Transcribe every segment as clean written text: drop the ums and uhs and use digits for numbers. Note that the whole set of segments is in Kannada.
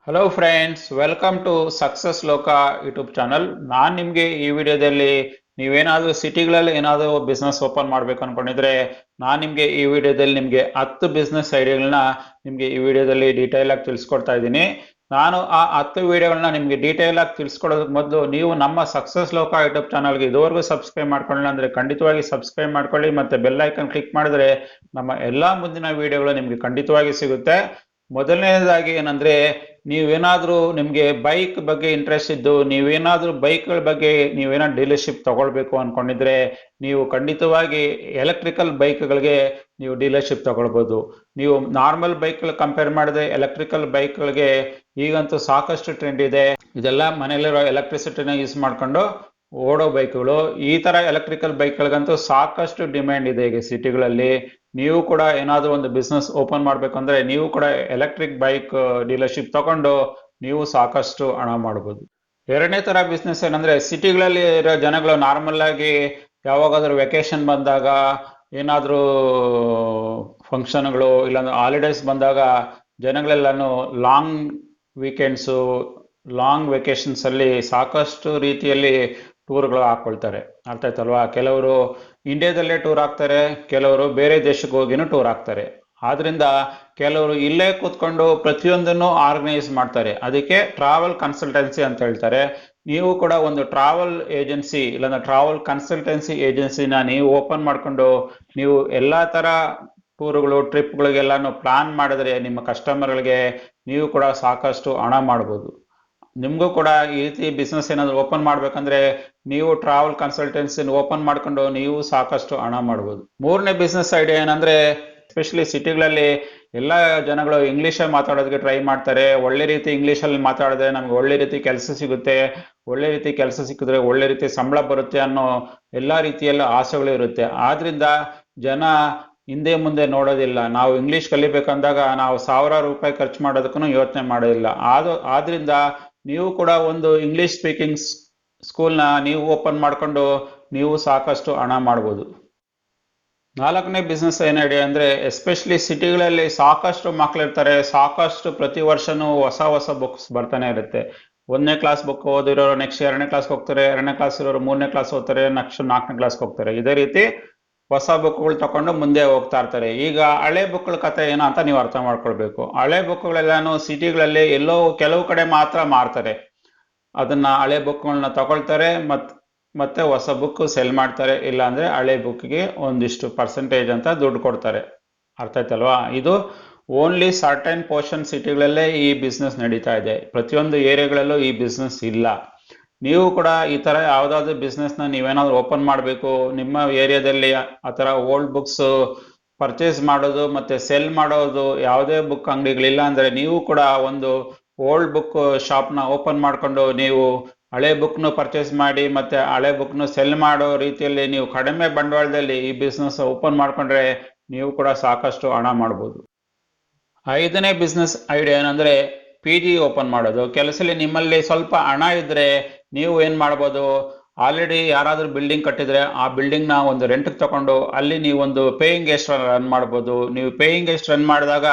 Hello friends, welcome to success Loka YouTube channel. ನಾನು ನಿಮಗೆ ಈ ವಿಡಿಯೋದಲ್ಲಿ ನೀವೇನಾದರೂ ಸಿಟಿಗಳಲ್ಲಿ ಏನಾದರೂ ಬಿಸ್ನೆಸ್ ಓಪನ್ ಮಾಡಬೇಕು ಅನ್ಕೊಂಡಿದ್ರೆ ನಾನು ನಿಮಗೆ ಈ ವಿಡಿಯೋದಲ್ಲಿ ನಿಮಗೆ 10 ಬಿಸ್ನೆಸ್ ಐಡಿಯಾಗಳನ್ನ ನಿಮಗೆ ಈ ವಿಡಿಯೋದಲ್ಲಿ ಡೀಟೇಲ್ ಆಗಿ ತಿಳಿಸ್ಕೊಡ್ತಾ ಇದ್ದೀನಿ. ನಾನು ಆ 10 ವಿಡಿಯೋಗಳನ್ನ ನಿಮಗೆ ಡೀಟೇಲ್ ಆಗಿ ತಿಳಿಸ್ಕೊಡೋದಕ್ಕೆ ಮೊದಲು ನೀವು ನಮ್ಮ ಸಕ್ಸಸ್ ಲೋಕ ಯೂಟ್ಯೂಬ್ ಚಾನಲ್ಗೆ ಇದುವರೆಗೂ ಸಬ್ಸ್ಕ್ರೈಬ್ ಮಾಡ್ಕೊಳ್ಳಿಲ್ಲ ಅಂದರೆ ಖಂಡಿತವಾಗಿ ಸಬ್ಸ್ಕ್ರೈಬ್ ಮಾಡ್ಕೊಳ್ಳಿ ಮತ್ತು ಬೆಲ್ ಐಕನ್ ಕ್ಲಿಕ್ ಮಾಡಿದ್ರೆ ನಮ್ಮ ಎಲ್ಲ ಮುಂದಿನ ವಿಡಿಯೋಗಳು ನಿಮಗೆ ಖಂಡಿತವಾಗಿ ಸಿಗುತ್ತೆ. ಮೊದಲನೇದಾಗಿ ಏನಂದ್ರೆ, ನೀವೇನಾದ್ರೂ ನಿಮ್ಗೆ ಬೈಕ್ ಬಗ್ಗೆ ಇಂಟ್ರೆಸ್ಟ್ ಇದ್ದು ನೀವೇನಾದ್ರೂ ಬೈಕ್ಗಳ ಬಗ್ಗೆ ನೀವೇನಾದ್ರು ಡೀಲರ್ಶಿಪ್ ತಗೊಳ್ಬೇಕು ಅನ್ಕೊಂಡಿದ್ರೆ ನೀವು ಖಂಡಿತವಾಗಿ ಎಲೆಕ್ಟ್ರಿಕಲ್ ಬೈಕ್ಗಳಿಗೆ ನೀವು ಡೀಲರ್ಶಿಪ್ ತಗೊಳ್ಬೋದು. ನೀವು ನಾರ್ಮಲ್ ಬೈಕ್ಗಳು ಕಂಪೇರ್ ಮಾಡಿದ್ರೆ ಎಲೆಕ್ಟ್ರಿಕಲ್ ಬೈಕ್ಗಳಿಗೆ ಈಗಂತೂ ಸಾಕಷ್ಟು ಟ್ರೆಂಡ್ ಇದೆ. ಇದೆಲ್ಲ ಮನೆಯಲ್ಲಿರೋ ಎಲೆಕ್ಟ್ರಿಸಿಟಿನ ಯೂಸ್ ಮಾಡ್ಕೊಂಡು ಓಡೋ ಬೈಕ್ಗಳು. ಈ ತರ ಎಲೆಕ್ಟ್ರಿಕಲ್ ಬೈಕ್ಗಳಿಗಂತೂ ಸಾಕಷ್ಟು ಡಿಮ್ಯಾಂಡ್ ಇದೆ ಈಗ ಸಿಟಿಗಳಲ್ಲಿ. ನೀವು ಕೂಡ ಏನಾದರೂ ಒಂದು ಬಿಸ್ನೆಸ್ ಓಪನ್ ಮಾಡ್ಬೇಕಂದ್ರೆ ನೀವು ಕೂಡ ಎಲೆಕ್ಟ್ರಿಕ್ ಬೈಕ್ ಡೀಲರ್ಶಿಪ್ ತಗೊಂಡು ನೀವು ಸಾಕಷ್ಟು ಹಣ ಮಾಡ್ಬೋದು. ಎರಡನೇ ತರ ಬಿಸ್ನೆಸ್ ಏನಂದ್ರೆ, ಸಿಟಿಗಳಲ್ಲಿ ಇರೋ ಜನಗಳು ನಾರ್ಮಲ್ ಆಗಿ ಯಾವಾಗಾದ್ರೂ ವೆಕೇಶನ್ ಬಂದಾಗ, ಏನಾದರೂ ಫಂಕ್ಷನ್ಗಳು ಇಲ್ಲಾಂದ್ರೆ ಹಾಲಿಡೇಸ್ ಬಂದಾಗ ಜನಗಳೆಲ್ಲಾನು ಲಾಂಗ್ ವೀಕೆಂಡ್ಸು, ಲಾಂಗ್ ವೆಕೇಶನ್ಸ್ ಅಲ್ಲಿ ಸಾಕಷ್ಟು ರೀತಿಯಲ್ಲಿ ಟೂರ್ಗಳು ಹಾಕೊಳ್ತಾರೆ. ಅರ್ಥ ಆಯ್ತಲ್ವಾ? ಕೆಲವರು ಇಂಡಿಯಾದಲ್ಲೇ ಟೂರ್ ಹಾಕ್ತಾರೆ, ಕೆಲವರು ಬೇರೆ ದೇಶಕ್ಕೆ ಹೋಗಿನೂ ಟೂರ್ ಹಾಕ್ತಾರೆ. ಆದ್ರಿಂದ ಕೆಲವರು ಇಲ್ಲೇ ಕೂತ್ಕೊಂಡು ಪ್ರತಿಯೊಂದನ್ನು ಆರ್ಗನೈಸ್ ಮಾಡ್ತಾರೆ. ಅದಕ್ಕೆ ಟ್ರಾವೆಲ್ ಕನ್ಸಲ್ಟೆನ್ಸಿ ಅಂತ ಹೇಳ್ತಾರೆ. ನೀವು ಕೂಡ ಒಂದು ಟ್ರಾವೆಲ್ ಏಜೆನ್ಸಿ ಇಲ್ಲಾಂದ್ರೆ ಟ್ರಾವೆಲ್ ಕನ್ಸಲ್ಟೆನ್ಸಿ ಏಜೆನ್ಸಿನ ನೀವು ಓಪನ್ ಮಾಡ್ಕೊಂಡು ನೀವು ಎಲ್ಲಾ ತರ ಟೂರ್ಗಳು ಟ್ರಿಪ್ಗಳಿಗೆಲ್ಲಾನು ಪ್ಲಾನ್ ಮಾಡಿದ್ರೆ ನಿಮ್ಮ ಕಸ್ಟಮರ್ಗಳಿಗೆ ನೀವು ಕೂಡ ಸಾಕಷ್ಟು ಹಣ ಮಾಡ್ಬೋದು. ನಿಮಗೂ ಕೂಡ ಈ ರೀತಿ ಬಿಸ್ನೆಸ್ ಏನಾದರೂ ಓಪನ್ ಮಾಡ್ಬೇಕಂದ್ರೆ ನೀವು ಟ್ರಾವೆಲ್ ಕನ್ಸಲ್ಟೆನ್ಸಿ ಓಪನ್ ಮಾಡ್ಕೊಂಡು ನೀವು ಸಾಕಷ್ಟು ಹಣ ಮಾಡ್ಬೋದು. ಮೂರನೇ ಬಿಸ್ನೆಸ್ ಐಡಿಯಾ ಏನಂದ್ರೆ, ಎಸ್ಪೆಷಲಿ ಸಿಟಿಗಳಲ್ಲಿ ಎಲ್ಲ ಜನಗಳು ಇಂಗ್ಲೀಷ್ ಮಾತಾಡೋದಕ್ಕೆ ಟ್ರೈ ಮಾಡ್ತಾರೆ. ಒಳ್ಳೆ ರೀತಿ ಇಂಗ್ಲೀಷಲ್ಲಿ ಮಾತಾಡಿದ್ರೆ ನಮ್ಗೆ ಒಳ್ಳೆ ರೀತಿ ಕೆಲಸ ಸಿಗುತ್ತೆ, ಒಳ್ಳೆ ರೀತಿ ಕೆಲಸ ಸಿಕ್ಕಿದ್ರೆ ಒಳ್ಳೆ ರೀತಿ ಸಂಬಳ ಬರುತ್ತೆ ಅನ್ನೋ ಎಲ್ಲ ರೀತಿಯಲ್ಲ ಆಸೆಗಳು ಇರುತ್ತೆ. ಆದ್ರಿಂದ ಜನ ಹಿಂದೆ ಮುಂದೆ ನೋಡೋದಿಲ್ಲ. ನಾವು ಇಂಗ್ಲೀಷ್ ಕಲಿಬೇಕಂದಾಗ ನಾವು ಸಾವಿರಾರು ರೂಪಾಯಿ ಖರ್ಚು ಮಾಡೋದಕ್ಕೂ ಯೋಚನೆ ಮಾಡೋದಿಲ್ಲ. ಆದ್ರಿಂದ ನೀವು ಕೂಡ ಒಂದು ಇಂಗ್ಲಿಷ್ ಸ್ಪೀಕಿಂಗ್ ಸ್ಕೂಲ್ನ ನೀವು ಓಪನ್ ಮಾಡ್ಕೊಂಡು ನೀವು ಸಾಕಷ್ಟು ಹಣ ಮಾಡ್ಬೋದು. ನಾಲ್ಕನೇ ಬಿಸ್ನೆಸ್ ಏನ್ ಐಡಿಯಾ ಅಂದ್ರೆ, ಎಸ್ಪೆಷಲಿ ಸಿಟಿಗಳಲ್ಲಿ ಸಾಕಷ್ಟು ಮಕ್ಳಿರ್ತಾರೆ. ಸಾಕಷ್ಟು ಪ್ರತಿ ವರ್ಷನೂ ಹೊಸ ಹೊಸ ಬುಕ್ಸ್ ಬರ್ತಾನೆ ಇರುತ್ತೆ. 1ನೇ ಕ್ಲಾಸ್ ಬುಕ್ ಓದಿರೋರು ನೆಕ್ಸ್ಟ್ 2ನೇ ಕ್ಲಾಸ್ ಹೋಗ್ತಾರೆ, 2ನೇ ಕ್ಲಾಸ್ ಇರೋರು 3ನೇ ಕ್ಲಾಸ್ ಓದ್ತಾರೆ, ನೆಕ್ಸ್ಟ್ 4ನೇ ಕ್ಲಾಸ್ ಹೋಗ್ತಾರೆ. ಇದೇ ರೀತಿ ಹೊಸ ಬುಕ್ಗಳು ತಕೊಂಡು ಮುಂದೆ ಹೋಗ್ತಾ ಇರ್ತಾರೆ. ಈಗ ಹಳೆ ಬುಕ್ಗಳ ಕತೆ ಏನೋ ಅಂತ ನೀವು ಅರ್ಥ ಮಾಡ್ಕೊಳ್ಬೇಕು. ಹಳೆ ಬುಕ್ಗಳೆಲ್ಲಾನು ಸಿಟಿಗಳಲ್ಲಿ ಎಲ್ಲೋ ಕೆಲವು ಕಡೆ ಮಾತ್ರ ಮಾರ್ತಾರೆ. ಅದನ್ನ ಹಳೆ ಬುಕ್ಗಳನ್ನ ತಗೊಳ್ತಾರೆ, ಮತ್ತೆ ಹೊಸ ಬುಕ್ ಸೆಲ್ ಮಾಡ್ತಾರೆ. ಇಲ್ಲ ಅಂದ್ರೆ ಹಳೆ ಬುಕ್ಗೆ ಒಂದಿಷ್ಟು ಪರ್ಸೆಂಟೇಜ್ ಅಂತ ದುಡ್ಡು ಕೊಡ್ತಾರೆ. ಅರ್ಥ ಆಯ್ತಲ್ವಾ? ಇದು ಓನ್ಲಿ ಸರ್ಟನ್ ಪೋರ್ಷನ್ ಸಿಟಿಗಳಲ್ಲೇ ಈ ಬಿಸ್ನೆಸ್ ನಡೀತಾ ಇದೆ. ಪ್ರತಿಯೊಂದು ಏರಿಯಾಗಳಲ್ಲೂ ಈ ಬಿಸ್ನೆಸ್ ಇಲ್ಲ. ನೀವು ಕೂಡ ಈ ತರ ಯಾವ್ದಾದ್ರು ಬಿಸ್ನೆಸ್ ನ ನೀವೇನಾದ್ರು ಓಪನ್ ಮಾಡಬೇಕು, ನಿಮ್ಮ ಏರಿಯಾದಲ್ಲಿ ಆ ತರ ಓಲ್ಡ್ ಬುಕ್ಸ್ ಪರ್ಚೇಸ್ ಮಾಡೋದು ಮತ್ತೆ ಸೆಲ್ ಮಾಡೋದು ಯಾವುದೇ ಬುಕ್ ಅಂಗಡಿಗಳಿಲ್ಲ ಅಂದ್ರೆ ನೀವು ಕೂಡ ಒಂದು ಓಲ್ಡ್ ಬುಕ್ ಶಾಪ್ನ ಓಪನ್ ಮಾಡ್ಕೊಂಡು ನೀವು ಹಳೆ ಬುಕ್ನು ಪರ್ಚೇಸ್ ಮಾಡಿ ಮತ್ತೆ ಹಳೆ ಬುಕ್ನು ಸೆಲ್ ಮಾಡೋ ರೀತಿಯಲ್ಲಿ ನೀವು ಕಡಿಮೆ ಬಂಡವಾಳದಲ್ಲಿ ಈ ಬಿಸ್ನೆಸ್ ಓಪನ್ ಮಾಡ್ಕೊಂಡ್ರೆ ನೀವು ಕೂಡ ಸಾಕಷ್ಟು ಹಣ ಮಾಡ್ಬೋದು. ಐದನೇ ಬಿಸ್ನೆಸ್ ಐಡಿಯಾ ಏನಂದ್ರೆ, ಪಿ ಜಿ ಓಪನ್ ಮಾಡೋದು. ಕೆಲಸದಲ್ಲಿ ನಿಮ್ಮಲ್ಲಿ ಸ್ವಲ್ಪ ಹಣ ಇದ್ರೆ ನೀವು ಏನ್ ಮಾಡ್ಬೋದು, ಆಲ್ರೆಡಿ ಯಾರಾದ್ರೂ ಬಿಲ್ಡಿಂಗ್ ಕಟ್ಟಿದ್ರೆ ಆ ಬಿಲ್ಡಿಂಗ್ ನ ಒಂದು ರೆಂಟ್ ತಗೊಂಡು ಅಲ್ಲಿ ನೀವು ಒಂದು ಪೇಯಿಂಗ್ ಗೆಸ್ಟ್ ರನ್ ಮಾಡ್ಬೋದು. ನೀವು ಪೇಯಿಂಗ್ ಗೆಸ್ಟ್ ರನ್ ಮಾಡಿದಾಗ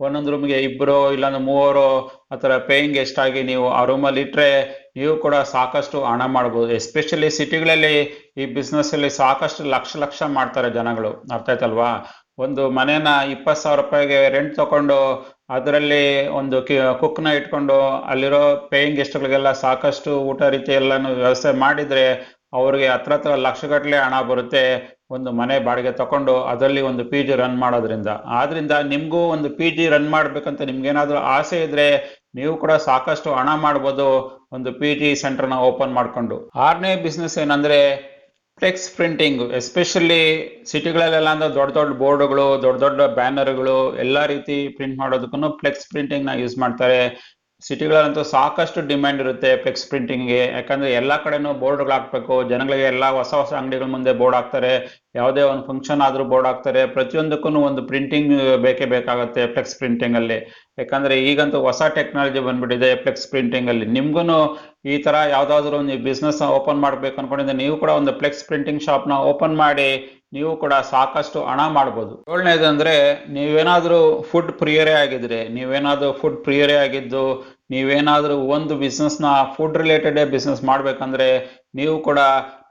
ಒಂದೊಂದು ರೂಮ್ಗೆ ಇಬ್ಬರು ಇಲ್ಲಾಂದ್ರೆ ಮೂವರು ಆತರ ಪೇಯಿಂಗ್ ಗೆಸ್ಟ್ ಆಗಿ ನೀವು ಆ ರೂಮಲ್ಲಿ ಇಟ್ರೆ ನೀವು ಕೂಡ ಸಾಕಷ್ಟು ಹಣ ಮಾಡ್ಬೋದು. ಎಸ್ಪೆಷಲಿ ಸಿಟಿಗಳಲ್ಲಿ ಈ ಬಿಸ್ನೆಸ್ ಅಲ್ಲಿ ಸಾಕಷ್ಟು ಲಕ್ಷ ಲಕ್ಷ ಮಾಡ್ತಾರೆ ಜನಗಳು. ಅರ್ಥ ಆಯ್ತಲ್ವಾ? ಒಂದು ಮನೇನ 20,000 ರೂಪಾಯಿಗೆ ರೆಂಟ್ ತಗೊಂಡು ಅದರಲ್ಲಿ ಒಂದು ಕುಕ್ನ ಇಟ್ಕೊಂಡು ಅಲ್ಲಿರೋ ಪೇಯಿಂಗ್ ಗೆಸ್ಟ್ಗಳಿಗೆಲ್ಲ ಸಾಕಷ್ಟು ಊಟ ರೀತಿ ಎಲ್ಲಾನು ವ್ಯವಸ್ಥೆ ಮಾಡಿದ್ರೆ ಅವ್ರಿಗೆ ಹತ್ರ ಲಕ್ಷಗಟ್ಟಲೆ ಹಣ ಬರುತ್ತೆ ಒಂದು ಮನೆ ಬಾಡಿಗೆ ತಗೊಂಡು ಅದರಲ್ಲಿ ಒಂದು ಪಿ ಜಿ ರನ್ ಮಾಡೋದ್ರಿಂದ. ಆದ್ರಿಂದ ನಿಮ್ಗೂ ಒಂದು ಪಿ ಜಿ ರನ್ ಮಾಡ್ಬೇಕಂತ ನಿಮ್ಗೇನಾದ್ರೂ ಆಸೆ ಇದ್ರೆ ನೀವು ಕೂಡ ಸಾಕಷ್ಟು ಹಣ ಮಾಡ್ಬೋದು ಒಂದು ಪಿ ಜಿ ಸೆಂಟರ್ನ ಓಪನ್ ಮಾಡ್ಕೊಂಡು. ಆರನೇ ಬಿಸ್ನೆಸ್ ಏನಂದ್ರೆ, ಫ್ಲೆಕ್ಸ್ ಪ್ರಿಂಟಿಂಗ್. ಎಸ್ಪೆಷಲಿ ಸಿಟಿಗಳಲ್ಲೆಲ್ಲ ಅಂದ್ರೆ ದೊಡ್ಡ ದೊಡ್ಡ ಬೋರ್ಡ್ಗಳು, ದೊಡ್ಡ ದೊಡ್ಡ ಬ್ಯಾನರ್ಗಳು ಎಲ್ಲ ರೀತಿ ಪ್ರಿಂಟ್ ಮಾಡೋದಕ್ಕೂ ಫ್ಲೆಕ್ಸ್ ಪ್ರಿಂಟಿಂಗ್ ನ ಯೂಸ್ ಮಾಡ್ತಾರೆ. ಸಿಟಿಗಳಲ್ಲಂತೂ ಸಾಕಷ್ಟು ಡಿಮ್ಯಾಂಡ್ ಇರುತ್ತೆ ಫ್ಲೆಕ್ಸ್ ಪ್ರಿಂಟಿಂಗ್ಗೆ. ಯಾಕಂದ್ರೆ ಎಲ್ಲಾ ಕಡೆನೂ ಬೋರ್ಡ್ಗಳು ಹಾಕ್ಬೇಕು, ಜನಗಳಿಗೆ ಎಲ್ಲ ಹೊಸ ಹೊಸ ಅಂಗಡಿಗಳ ಮುಂದೆ ಬೋರ್ಡ್ ಹಾಕ್ತಾರೆ, ಯಾವುದೇ ಒಂದು ಫಂಕ್ಷನ್ ಆದ್ರೂ ಬೋರ್ಡ್ ಹಾಕ್ತಾರೆ. ಪ್ರತಿಯೊಂದಕ್ಕೂ ಒಂದು ಪ್ರಿಂಟಿಂಗ್ ಬೇಕೇ ಬೇಕಾಗುತ್ತೆ ಫ್ಲೆಕ್ಸ್ ಪ್ರಿಂಟಿಂಗ್ ಅಲ್ಲಿ. ಯಾಕಂದ್ರೆ ಈಗಂತೂ ಹೊಸ ಟೆಕ್ನಾಲಜಿ ಬಂದ್ಬಿಟ್ಟಿದೆ ಫ್ಲೆಕ್ಸ್ ಪ್ರಿಂಟಿಂಗ್ ಅಲ್ಲಿ. ನಿಮ್ಗೂ ಈ ತರ ಯಾವ್ದಾದ್ರು ಒಂದು ಬಿಸ್ನೆಸ್ ಓಪನ್ ಮಾಡ್ಬೇಕು ಅನ್ಕೊಂಡಿದ್ರೆ ನೀವು ಕೂಡ ಒಂದು ಫ್ಲೆಕ್ಸ್ ಪ್ರಿಂಟಿಂಗ್ ಶಾಪ್ ನ ಓಪನ್ ಮಾಡಿ ನೀವು ಕೂಡ ಸಾಕಷ್ಟು ಹಣ ಮಾಡ್ಬೋದು. ಏಳನೇದಂದ್ರೆ ನೀವೇನಾದ್ರೂ ಫುಡ್ ಪ್ರಿಯರೇ ಆಗಿದ್ದು ನೀವೇನಾದ್ರೂ ಒಂದು ಬಿಸ್ನೆಸ್ನ ಫುಡ್ ರಿಲೇಟೆಡ್ ಬಿಸ್ನೆಸ್ ಮಾಡ್ಬೇಕಂದ್ರೆ, ನೀವು ಕೂಡ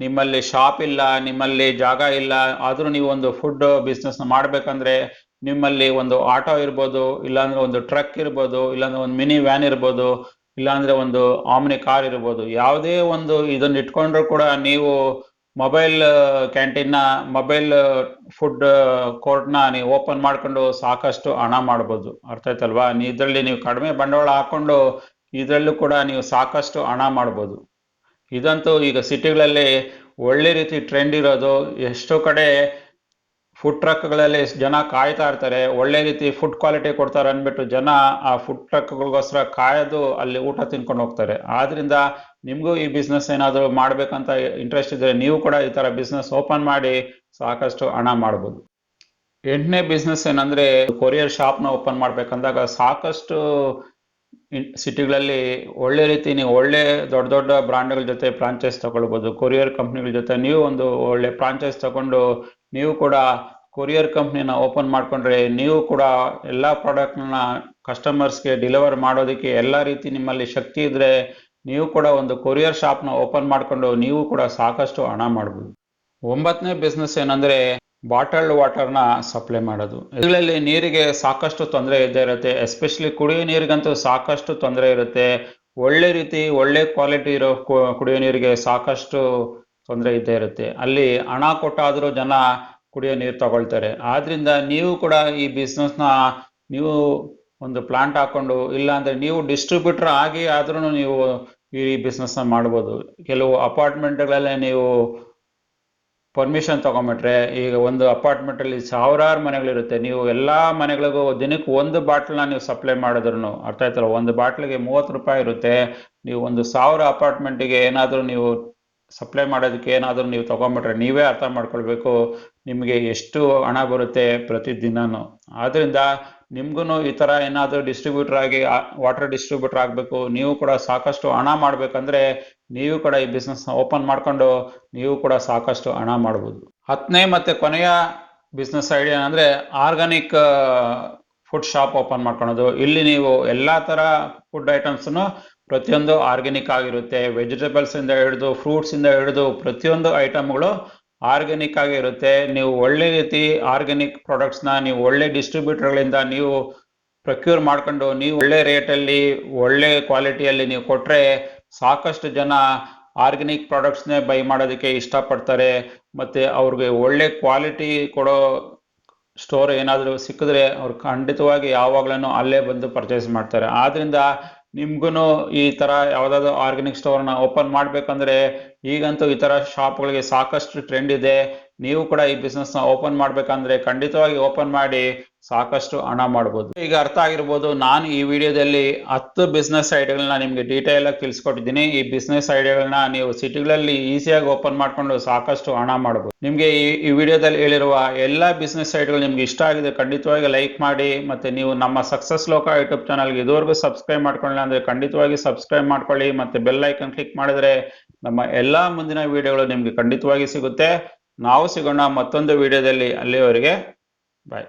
ನಿಮ್ಮಲ್ಲಿ ಶಾಪ್ ಇಲ್ಲ, ನಿಮ್ಮಲ್ಲಿ ಜಾಗ ಇಲ್ಲ, ಆದ್ರೂ ನೀವು ಒಂದು ಫುಡ್ ಬಿಸ್ನೆಸ್ನ ಮಾಡ್ಬೇಕಂದ್ರೆ ನಿಮ್ಮಲ್ಲಿ ಒಂದು ಆಟೋ ಇರ್ಬೋದು, ಇಲ್ಲಾಂದ್ರೆ ಒಂದು ಟ್ರಕ್ ಇರ್ಬೋದು, ಇಲ್ಲಾಂದ್ರೆ ಒಂದು ಮಿನಿ ವ್ಯಾನ್ ಇರ್ಬೋದು, ಇಲ್ಲಾಂದ್ರೆ ಒಂದು ಆಮ್ನಿ ಕಾರ್ ಇರ್ಬೋದು. ಯಾವುದೇ ಒಂದು ಇದನ್ನ ಇಟ್ಕೊಂಡ್ರು ಕೂಡ ನೀವು ಮೊಬೈಲ್ ಕ್ಯಾಂಟೀನ್ನ ಮೊಬೈಲ್ ಫುಡ್ ಕೋರ್ಟ್ನ ನೀವು ಓಪನ್ ಮಾಡ್ಕೊಂಡು ಸಾಕಷ್ಟು ಹಣ ಮಾಡ್ಬೋದು. ಅರ್ಥ ಆಯ್ತಲ್ವಾ? ಇದರಲ್ಲಿ ನೀವು ಕಡಿಮೆ ಬಂಡವಾಳ ಹಾಕೊಂಡು ಇದರಲ್ಲೂ ಕೂಡ ನೀವು ಸಾಕಷ್ಟು ಹಣ ಮಾಡ್ಬೋದು. ಇದಂತೂ ಈಗ ಸಿಟಿಗಳಲ್ಲಿ ಒಳ್ಳೆ ರೀತಿ ಟ್ರೆಂಡ್ ಇರೋದು. ಎಷ್ಟೋ ಕಡೆ ಫುಡ್ ಟ್ರಕ್ಗಳಲ್ಲಿ ಜನ ಕಾಯ್ತಾ ಇರ್ತಾರೆ, ಒಳ್ಳೆ ರೀತಿ ಫುಡ್ ಕ್ವಾಲಿಟಿ ಕೊಡ್ತಾರೆ ಅಂದ್ಬಿಟ್ಟು ಜನ ಆ ಫುಡ್ ಟ್ರಕ್ಗಳಿಗೋಸ್ಕರ ಕಾಯೋದು ಅಲ್ಲಿ ಊಟ ತಿನ್ಕೊಂಡು ಹೋಗ್ತಾರೆ. ಆದ್ರಿಂದ ನಿಮಗೂ ಈ ಬಿಸ್ನೆಸ್ ಏನಾದರೂ ಮಾಡ್ಬೇಕಂತ ಇಂಟ್ರೆಸ್ಟ್ ಇದ್ರೆ ನೀವು ಕೂಡ ಈ ಥರ ಬಿಸ್ನೆಸ್ ಓಪನ್ ಮಾಡಿ ಸಾಕಷ್ಟು ಹಣ ಮಾಡ್ಬೋದು. 8ನೇ ಬಿಸ್ನೆಸ್ ಏನಂದ್ರೆ ಕೊರಿಯರ್ ಶಾಪ್ನ ಓಪನ್ ಮಾಡ್ಬೇಕಂದಾಗ ಸಾಕಷ್ಟು ಸಿಟಿಗಳಲ್ಲಿ ಒಳ್ಳೆ ರೀತಿ ನೀವು ಒಳ್ಳೆ ದೊಡ್ಡ ದೊಡ್ಡ ಬ್ರಾಂಡ್ಗಳ ಜೊತೆ ಫ್ರಾಂಚೈಸ್ ತಗೊಳ್ಬೋದು. ಕೊರಿಯರ್ ಕಂಪ್ನಿಗಳ ಜೊತೆ ನೀವು ಒಂದು ಒಳ್ಳೆ ಫ್ರಾಂಚೈಸ್ ತಗೊಂಡು ನೀವು ಕೂಡ ಕೊರಿಯರ್ ಕಂಪ್ನಿನ ಓಪನ್ ಮಾಡ್ಕೊಂಡ್ರೆ ನೀವು ಕೂಡ ಎಲ್ಲ ಪ್ರಾಡಕ್ಟ್ನ ಕಸ್ಟಮರ್ಸ್ಗೆ ಡೆಲಿವರ್ ಮಾಡೋದಕ್ಕೆ ಎಲ್ಲ ರೀತಿ ನಿಮ್ಮಲ್ಲಿ ಶಕ್ತಿ ಇದ್ರೆ ನೀವು ಕೂಡ ಒಂದು ಕೊರಿಯರ್ ಶಾಪ್ನ ಓಪನ್ ಮಾಡ್ಕೊಂಡು ನೀವು ಕೂಡ ಸಾಕಷ್ಟು ಹಣ ಮಾಡ್ಬೋದು. 9ನೇ ಬಿಸ್ನೆಸ್ ಏನಂದ್ರೆ ಬಾಟಲ್ಡ್ ವಾಟರ್ನ ಸಪ್ಲೈ ಮಾಡೋದು. ಇದರಲ್ಲಿ ನೀರಿಗೆ ಸಾಕಷ್ಟು ತೊಂದರೆ ಇದ್ದೇ ಇರುತ್ತೆ, ಎಸ್ಪೆಷಲಿ ಕುಡಿಯೋ ನೀರಿಗಂತೂ ಸಾಕಷ್ಟು ತೊಂದರೆ ಇರುತ್ತೆ. ಒಳ್ಳೆ ಕ್ವಾಲಿಟಿ ಇರೋ ಕುಡಿಯೋ ನೀರಿಗೆ ಸಾಕಷ್ಟು ತೊಂದರೆ ಇದ್ದೇ ಇರುತ್ತೆ. ಅಲ್ಲಿ ಹಣ ಕೊಟ್ಟಾದರೂ ಜನ ಕುಡಿಯೋ ನೀರು ತಗೊಳ್ತಾರೆ. ಆದ್ರಿಂದ ನೀವು ಕೂಡ ಈ ಬಿಸ್ನೆಸ್ನ ನೀವು ಒಂದು ಪ್ಲಾಂಟ್ ಹಾಕೊಂಡು, ಇಲ್ಲಾಂದ್ರೆ ನೀವು ಡಿಸ್ಟ್ರಿಬ್ಯೂಟರ್ ಆಗಿ ಆದ್ರೂ ನೀವು ಈ ಬಿಸ್ನೆಸ್ನ ಮಾಡ್ಬೋದು. ಕೆಲವು ಅಪಾರ್ಟ್ಮೆಂಟ್ಗಳಲ್ಲೇ ನೀವು ಪರ್ಮಿಷನ್ ತಗೊಂಬಿಟ್ರೆ, ಈಗ ಒಂದು ಅಪಾರ್ಟ್ಮೆಂಟಲ್ಲಿ ಸಾವಿರಾರು ಮನೆಗಳಿರುತ್ತೆ, ನೀವು ಎಲ್ಲ ಮನೆಗಳಿಗೂ ದಿನಕ್ಕೆ ಒಂದು ಬಾಟ್ಲನ್ನ ನೀವು ಸಪ್ಲೈ ಮಾಡಿದ್ರು, ಅರ್ಥ ಆಯ್ತಲ್ಲ, ಒಂದು ಬಾಟ್ಲಿಗೆ 30 ರೂಪಾಯಿ ಇರುತ್ತೆ. ನೀವು ಒಂದು 1000 ಅಪಾರ್ಟ್ಮೆಂಟಿಗೆ ಏನಾದರೂ ನೀವು ಸಪ್ಲೈ ಮಾಡೋದಕ್ಕೆ ಏನಾದರೂ ನೀವು ತಗೊಂಬಿಟ್ರೆ ನೀವೇ ಅರ್ಥ ಮಾಡ್ಕೊಳ್ಬೇಕು ನಿಮಗೆ ಎಷ್ಟು ಹಣ ಬರುತ್ತೆ ಪ್ರತಿದಿನನೂ. ಆದ್ರಿಂದ ನಿಮ್ಗೂ ಈ ಥರ ಏನಾದರೂ ಡಿಸ್ಟ್ರಿಬ್ಯೂಟರ್ ಆಗಿ ವಾಟರ್ ಡಿಸ್ಟ್ರಿಬ್ಯೂಟರ್ ಆಗಬೇಕು, ನೀವು ಕೂಡ ಸಾಕಷ್ಟು ಹಣ ಮಾಡಬೇಕಂದ್ರೆ ನೀವು ಕೂಡ ಈ ಬಿಸ್ನೆಸ್ನ ಓಪನ್ ಮಾಡ್ಕೊಂಡು ನೀವು ಕೂಡ ಸಾಕಷ್ಟು ಹಣ ಮಾಡ್ಬೋದು. 10ನೇ ಮತ್ತೆ ಕೊನೆಯ ಬಿಸ್ನೆಸ್ ಐಡಿಯಾ ಅಂದರೆ ಆರ್ಗಾನಿಕ್ ಫುಡ್ ಶಾಪ್ ಓಪನ್ ಮಾಡ್ಕೊಳೋದು. ಇಲ್ಲಿ ನೀವು ಎಲ್ಲ ಥರ ಫುಡ್ ಐಟಮ್ಸನ್ನು ಪ್ರತಿಯೊಂದು ಆರ್ಗ್ಯಾನಿಕ್ ಆಗಿರುತ್ತೆ. ವೆಜಿಟೇಬಲ್ಸ್ ಇಂದ ಹಿಡಿದು ಫ್ರೂಟ್ಸ್ ಇಂದ ಹಿಡಿದು ಪ್ರತಿಯೊಂದು ಐಟಮ್ಗಳು ಆರ್ಗ್ಯಾನಿಕ್ ಆಗಿರುತ್ತೆ. ನೀವು ಒಳ್ಳೆ ರೀತಿ ಆರ್ಗ್ಯಾನಿಕ್ ಪ್ರಾಡಕ್ಟ್ಸ್ನ ನೀವು ಒಳ್ಳೆ ಡಿಸ್ಟ್ರಿಬ್ಯೂಟರ್ಗಳಿಂದ ನೀವು ಪ್ರೊಕ್ಯೂರ್ ಮಾಡ್ಕೊಂಡು ನೀವು ಒಳ್ಳೆ ರೇಟಲ್ಲಿ ಒಳ್ಳೆ ಕ್ವಾಲಿಟಿಯಲ್ಲಿ ನೀವು ಕೊಟ್ಟರೆ ಸಾಕಷ್ಟು ಜನ ಆರ್ಗ್ಯಾನಿಕ್ ಪ್ರಾಡಕ್ಟ್ಸ್ನೇ ಬೈ ಮಾಡೋದಕ್ಕೆ ಇಷ್ಟಪಡ್ತಾರೆ. ಮತ್ತು ಅವ್ರಿಗೆ ಒಳ್ಳೆ ಕ್ವಾಲಿಟಿ ಕೊಡೋ ಸ್ಟೋರ್ ಏನಾದರೂ ಸಿಕ್ಕಿದ್ರೆ ಅವ್ರು ಖಂಡಿತವಾಗಿ ಯಾವಾಗ್ಲೂ ಅಲ್ಲೇ ಬಂದು ಪರ್ಚೇಸ್ ಮಾಡ್ತಾರೆ. ಆದ್ರಿಂದ ನಿಮ್ಗೂ ಈ ಥರ ಯಾವುದಾದ್ರು ಆರ್ಗ್ಯಾನಿಕ್ ಸ್ಟೋರ್ನ ಓಪನ್ ಮಾಡಬೇಕಂದ್ರೆ ಈಗಂತೂ ಈ ಥರ ಶಾಪ್ಗಳಿಗೆ ಸಾಕಷ್ಟು ಟ್ರೆಂಡ್ ಇದೆ. ನೀವು ಕೂಡ ಈ ಬಿಸ್ನೆಸ್ನ ಓಪನ್ ಮಾಡಬೇಕಂದ್ರೆ ಖಂಡಿತವಾಗಿ ಓಪನ್ ಮಾಡಿ ಸಾಕಷ್ಟು ಹಣ ಮಾಡ್ಬೋದು. ಈಗ ಅರ್ಥ ಆಗಿರ್ಬೋದು, ನಾನು ಈ ವಿಡಿಯೋದಲ್ಲಿ 10 ಬಿಸ್ನೆಸ್ ಐಡಿಯಾಗಳನ್ನ ನಿಮಗೆ ಡೀಟೇಲ್ ಆಗಿ ತಿಳಿಸ್ಕೊಟ್ಟಿದ್ದೀನಿ. ಈ ಬಿಸ್ನೆಸ್ ಐಡಿಯಾಗಳನ್ನ ನೀವು ಸಿಟಿಗಳಲ್ಲಿ ಈಸಿಯಾಗಿ ಓಪನ್ ಮಾಡ್ಕೊಂಡು ಸಾಕಷ್ಟು ಹಣ ಮಾಡ್ಬೋದು. ನಿಮಗೆ ಈ ವಿಡಿಯೋದಲ್ಲಿ ಹೇಳಿರುವ ಎಲ್ಲ ಬಿಸ್ನೆಸ್ ಐಡಿಯಾಗಳು ನಿಮ್ಗೆ ಇಷ್ಟ ಆಗಿದೆ ಖಂಡಿತವಾಗಿ ಲೈಕ್ ಮಾಡಿ. ಮತ್ತೆ ನೀವು ನಮ್ಮ ಸಕ್ಸಸ್ ಲೋಕ ಯೂಟ್ಯೂಬ್ ಚಾನಲ್ಗೆ ಇದುವರೆಗೂ ಸಬ್ಸ್ಕ್ರೈಬ್ ಮಾಡ್ಕೊಳ್ಳಿ ಅಂದ್ರೆ ಖಂಡಿತವಾಗಿ ಸಬ್ಸ್ಕ್ರೈಬ್ ಮಾಡ್ಕೊಳ್ಳಿ. ಮತ್ತೆ ಬೆಲ್ ಐಕನ್ ಕ್ಲಿಕ್ ಮಾಡಿದ್ರೆ ನಮ್ಮ ಎಲ್ಲಾ ಮುಂದಿನ ವಿಡಿಯೋಗಳು ನಿಮ್ಗೆ ಖಂಡಿತವಾಗಿ ಸಿಗುತ್ತೆ. ನಾವು ಸಿಗೋಣ ಮತ್ತೊಂದು ವಿಡಿಯೋದಲ್ಲಿ. ಅಲ್ಲಿವರೆಗೆ ಬಾಯ್.